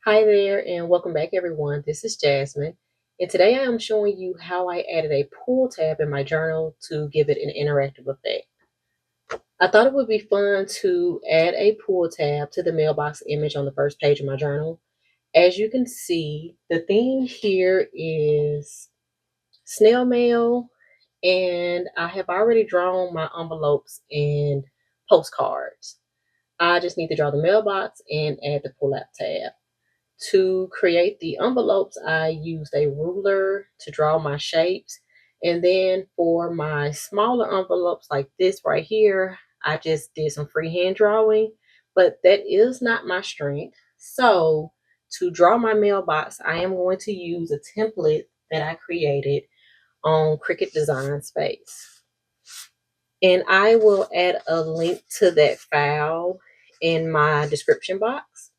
Hi there and welcome back everyone. This is Jasmine and today I am showing you how I added a pull tab in my journal to give it an interactive effect. I thought it would be fun to add a pull tab to the mailbox image on the first page of my journal. As you can see, the theme here is snail mail, and I have already drawn my envelopes and postcards. I just need to draw the mailbox and add the pull out tab. To create the envelopes, I used a ruler to draw my shapes. And then for my smaller envelopes like this right here, I just did some freehand drawing, but that is not my strength. So to draw my mailbox, I am going to use a template that I created on Cricut Design Space. And I will add a link to that file in my description box.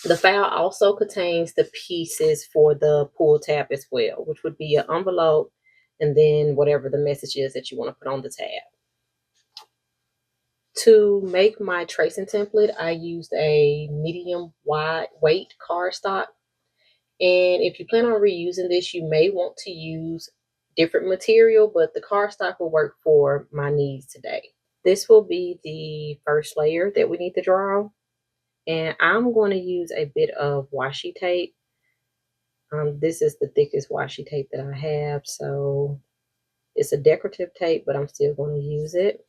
The file also contains the pieces for the pull tab as well, which would be an envelope and then whatever the message is that you want to put on the tab. To make my tracing template, I used a medium wide weight cardstock. And if you plan on reusing this, you may want to use different material, but the cardstock will work for my needs today. This will be the first layer that we need to draw. And I'm going to use a bit of washi tape. This is the thickest washi tape that I have, so it's a decorative tape, but I'm still going to use it.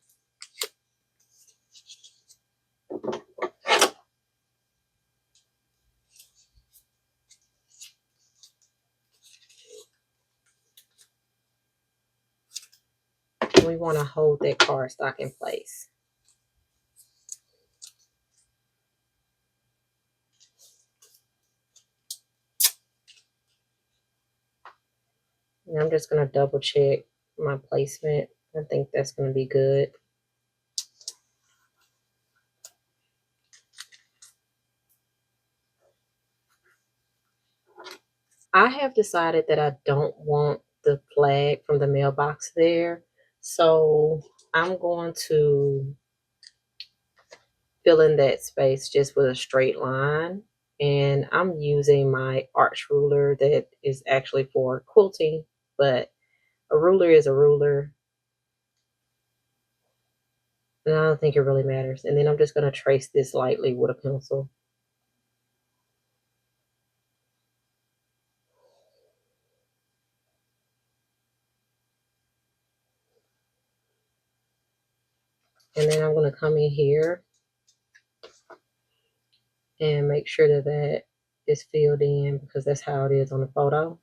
We want to hold that cardstock in place. And I'm just going to double check my placement. I think that's going to be good. I have decided that I don't want the flag from the mailbox there, so I'm going to fill in that space just with a straight line. And I'm using my arch ruler that is actually for quilting, but a ruler is a ruler. And I don't think it really matters. And then I'm just going to trace this lightly with a pencil. And then I'm going to come in here and make sure that that is filled in because that's how it is on the photo.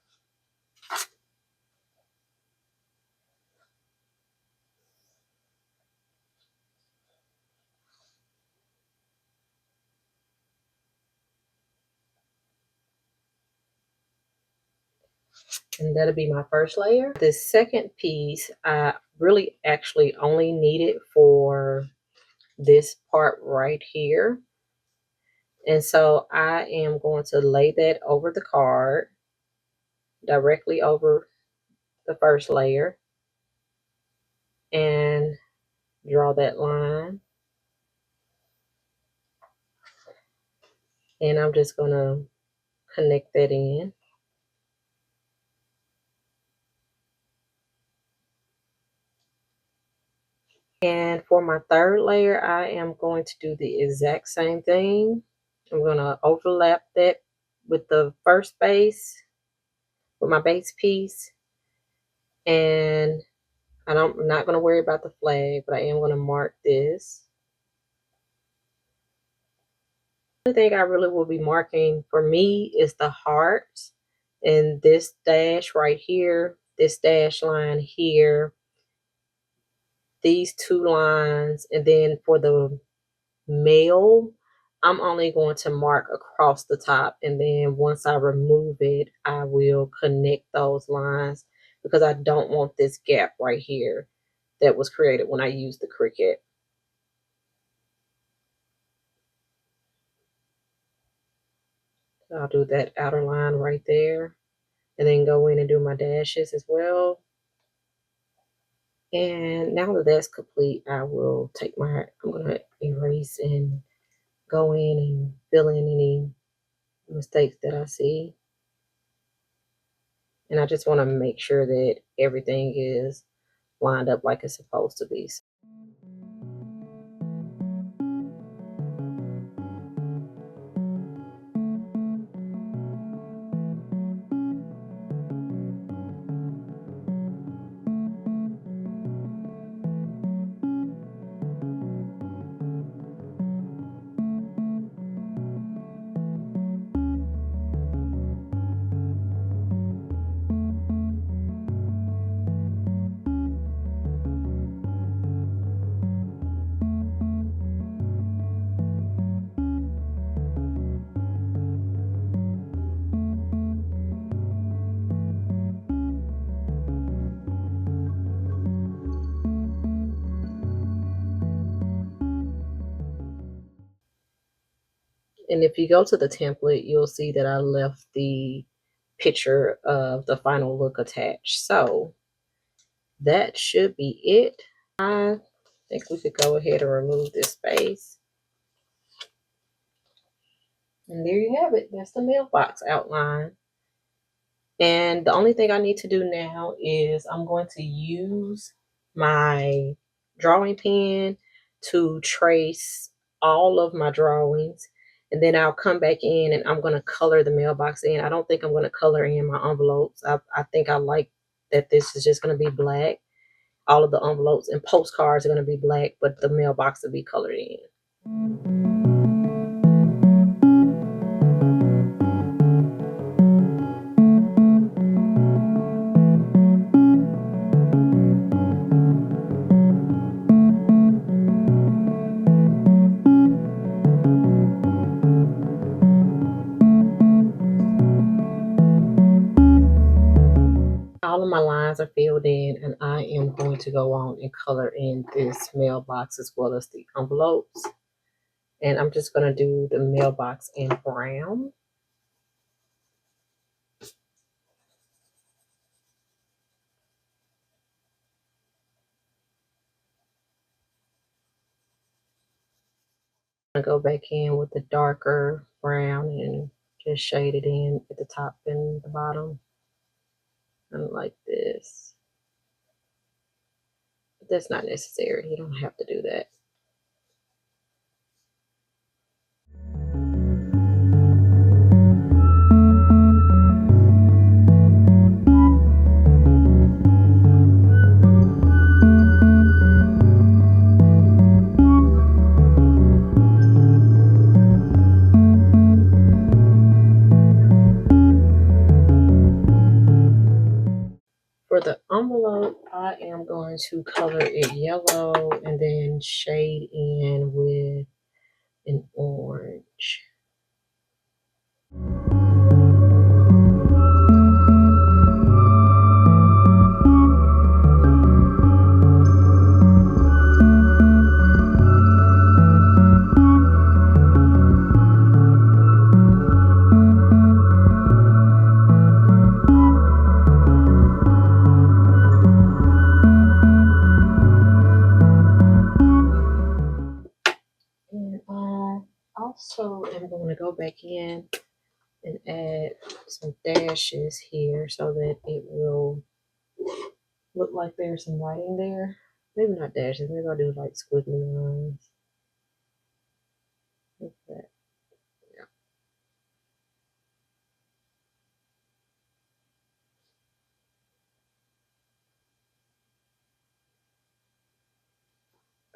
And that'll be my first layer. The second piece, I really actually only need it for this part right here. And so I am going to lay that over the card, directly over the first layer, and draw that line. And I'm just going to connect that in. And for my third layer, I am going to do the exact same thing. I'm going to overlap that with the first base, with my base piece. And I'm not going to worry about the flag, but I am going to mark this. The only thing I really will be marking for me is the hearts and this dash right here, this dash line here, these two lines, and then for the mail, I'm only going to mark across the top, and then once I remove it, I will connect those lines because I don't want this gap right here that was created when I used the Cricut. I'll do that outer line right there and then go in and do my dashes as well. And now that that's complete, I will take I'm going to erase and go in and fill in any mistakes that I see. And I just want to make sure that everything is lined up like it's supposed to be. And if you go to the template, you'll see that I left the picture of the final look attached. So that should be it. I think we could go ahead and remove this space. And there you have it. That's the mailbox outline. And the only thing I need to do now is I'm going to use my drawing pen to trace all of my drawings. And then I'll come back in and I'm going to color the mailbox in. I don't think I'm going to color in my envelopes. I think I like that this is just going to be black. All of the envelopes and postcards are going to be black, but the mailbox will be colored in. All of my lines are filled in, and I am going to go on and color in this mailbox as well as the envelopes. And I'm just going to do the mailbox in brown. I'm going to go back in with the darker brown and just shade it in at the top and the bottom. And like this. But that's not necessary. You don't have to do that. For the envelope, I am going to color it yellow and then shade in with an orange. Also, I'm going to go back in and add some dashes here so that it will look like there's some writing there. Maybe not dashes, maybe I'll do like squiggly lines. Like that. Yeah.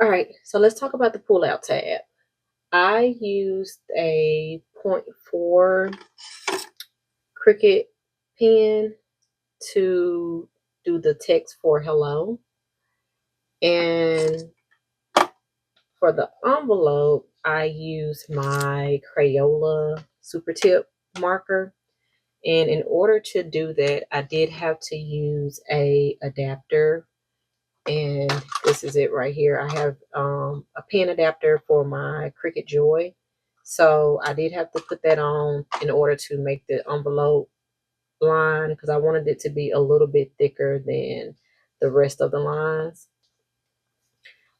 All right, so let's talk about the pull-out tab. I used a 0.4 Cricut pen to do the text for hello. And for the envelope, I used my Crayola Super Tip marker. And in order to do that, I did have to use a adapter. And this is it right here. I have a pen adapter for my Cricut Joy. So I did have to put that on in order to make the envelope line because I wanted it to be a little bit thicker than the rest of the lines.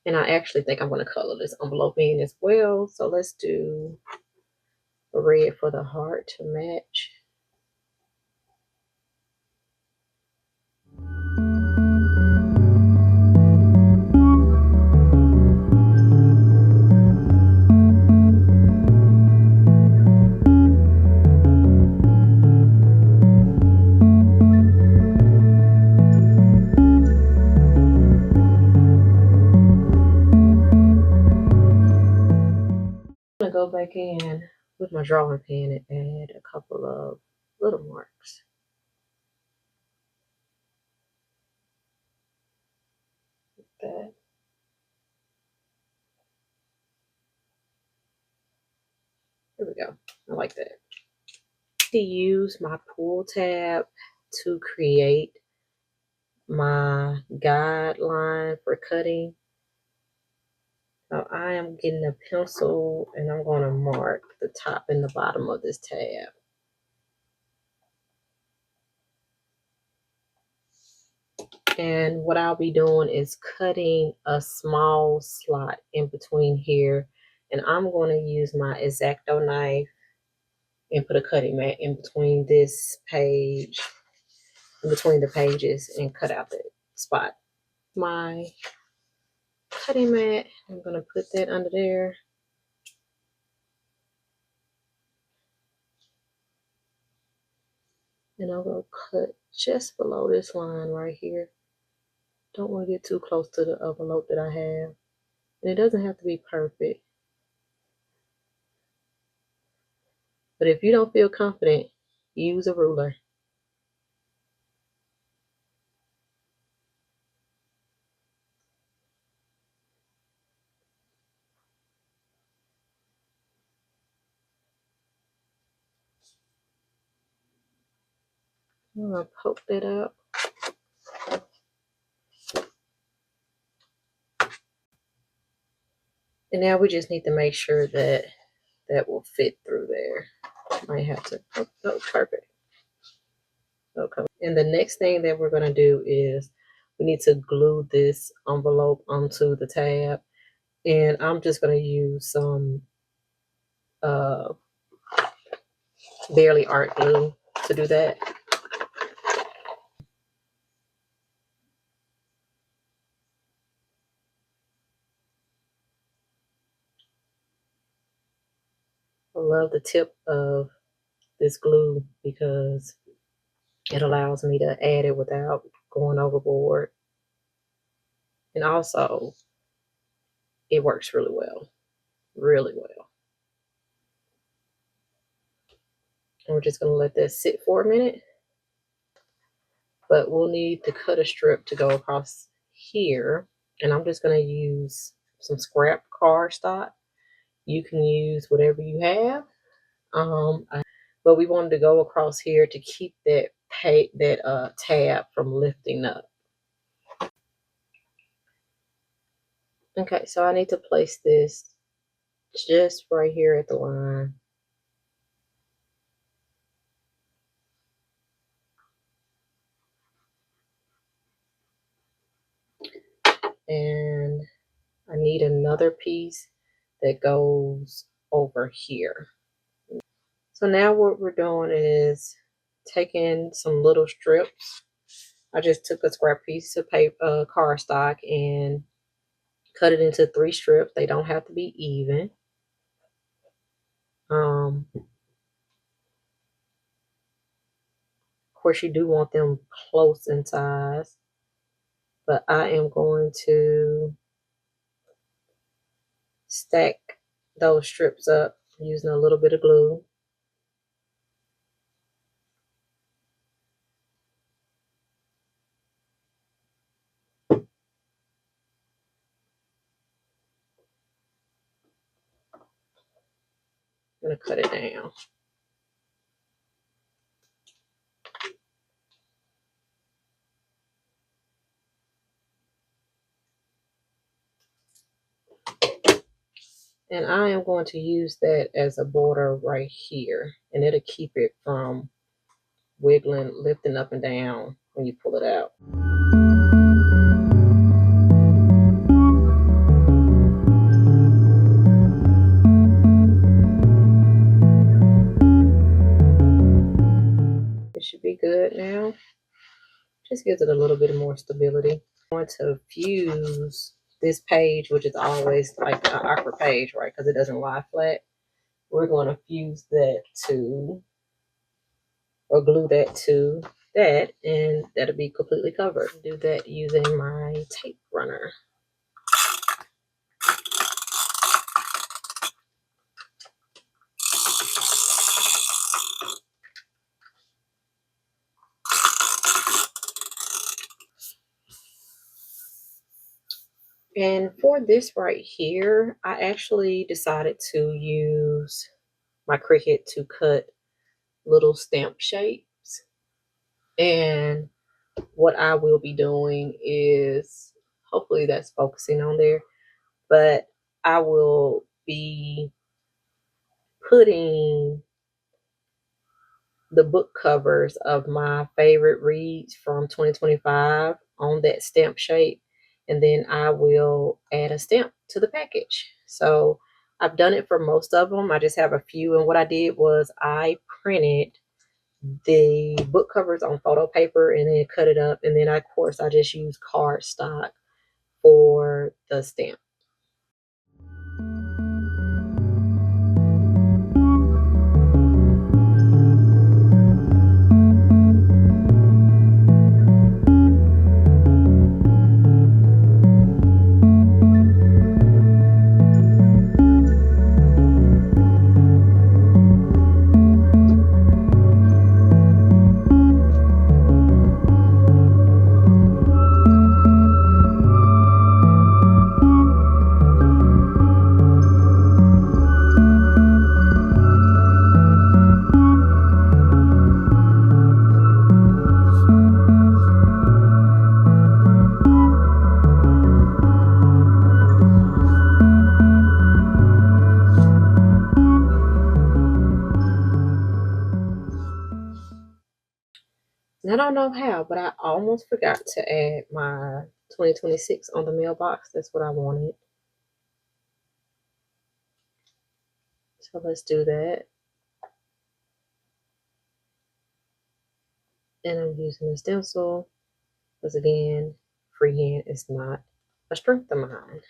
And I actually think I'm going to color this envelope in as well. So let's do a red for the heart to match. I'm gonna go back in with my drawing pen and add a couple of little marks. Like that. There we go. I like that. To use my pull tab to create my guideline for cutting. So I am getting a pencil and I'm going to mark the top and the bottom of this tab. And what I'll be doing is cutting a small slot in between here. And I'm going to use my X-Acto knife and put a cutting mat in between this page, in between the pages, and cut out that spot. My cutting mat, I'm going to put that under there. And I'm going to cut just below this line right here. Don't want to get too close to the envelope that I have. And it doesn't have to be perfect. But if you don't feel confident, use a ruler. I'm going to poke that out. And now we just need to make sure that that will fit through there. Might have to, oh, no, perfect. Okay. And the next thing that we're going to do is we need to glue this envelope onto the tab. And I'm just going to use some barely art glue to do that. I love the tip of this glue because it allows me to add it without going overboard. And also, it works really well. Really well. And we're just going to let that sit for a minute. But we'll need to cut a strip to go across here. And I'm just going to use some scrap cardstock. You can use whatever you have. But we wanted to go across here to keep that tab from lifting up. Okay, so I need to place this just right here at the line. And I need another piece that goes over here. So now what we're doing is taking some little strips. I just took a scrap piece of paper, cardstock, and cut it into 3 strips. They don't have to be even. Of course, you do want them close in size, but I am going to stack those strips up using a little bit of glue. I'm going to cut it down. And I am going to use that as a border right here. And it'll keep it from wiggling, lifting up and down when you pull it out. good now. Just gives it a little bit more stability. I'm going to fuse this page, which is always like an awkward page, right? Because it doesn't lie flat. We're going to fuse that to, or glue that to that, and that'll be completely covered. Do that using my tape runner. And for this right here, I actually decided to use my Cricut to cut little stamp shapes. And what I will be doing is, hopefully that's focusing on there, but I will be putting the book covers of my favorite reads from 2025 on that stamp shape, and then I will add a stamp to the package. So I've done it for most of them. I just have a few, and what I did was I printed the book covers on photo paper and then cut it up, and then of course I just used cardstock for the stamp. And I don't know how, but I almost forgot to add my 2026 on the mailbox. That's what I wanted. So let's do that. And I'm using a stencil because, again, freehand is not a strength of mine.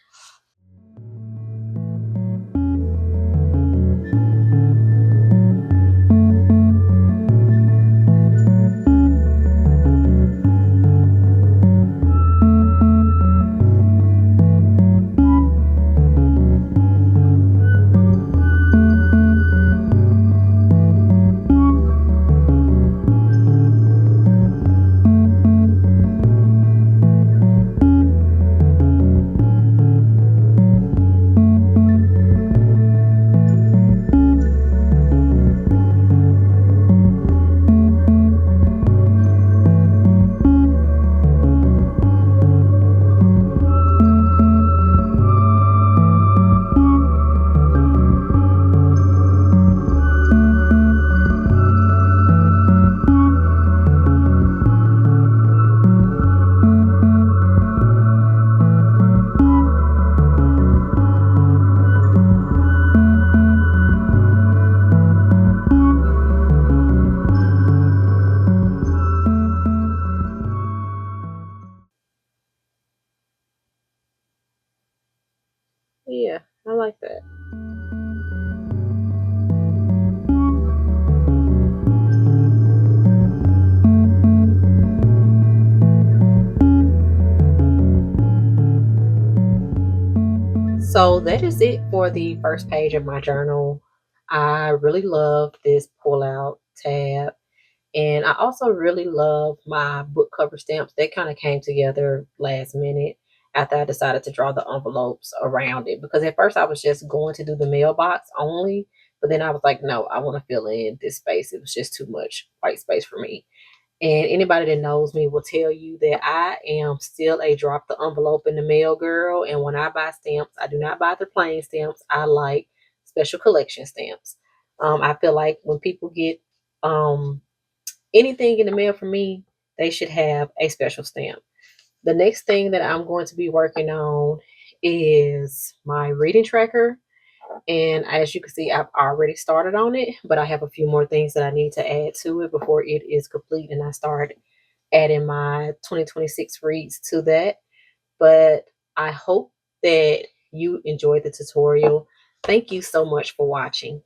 Yeah, I like that. So that is it for the first page of my journal. I really love this pull out tab. And I also really love my book cover stamps. They kind of came together last minute after I decided to draw the envelopes around it. Because at first I was just going to do the mailbox only. But then I was like, no, I want to fill in this space. It was just too much white space for me. And anybody that knows me will tell you that I am still a drop the envelope in the mail girl. And when I buy stamps, I do not buy the plain stamps. I like special collection stamps. I feel like when people get anything in the mail from me, they should have a special stamp. The next thing that I'm going to be working on is my reading tracker. And as you can see, I've already started on it, but I have a few more things that I need to add to it before it is complete and I start adding my 2026 reads to that. But I hope that you enjoyed the tutorial. Thank you so much for watching.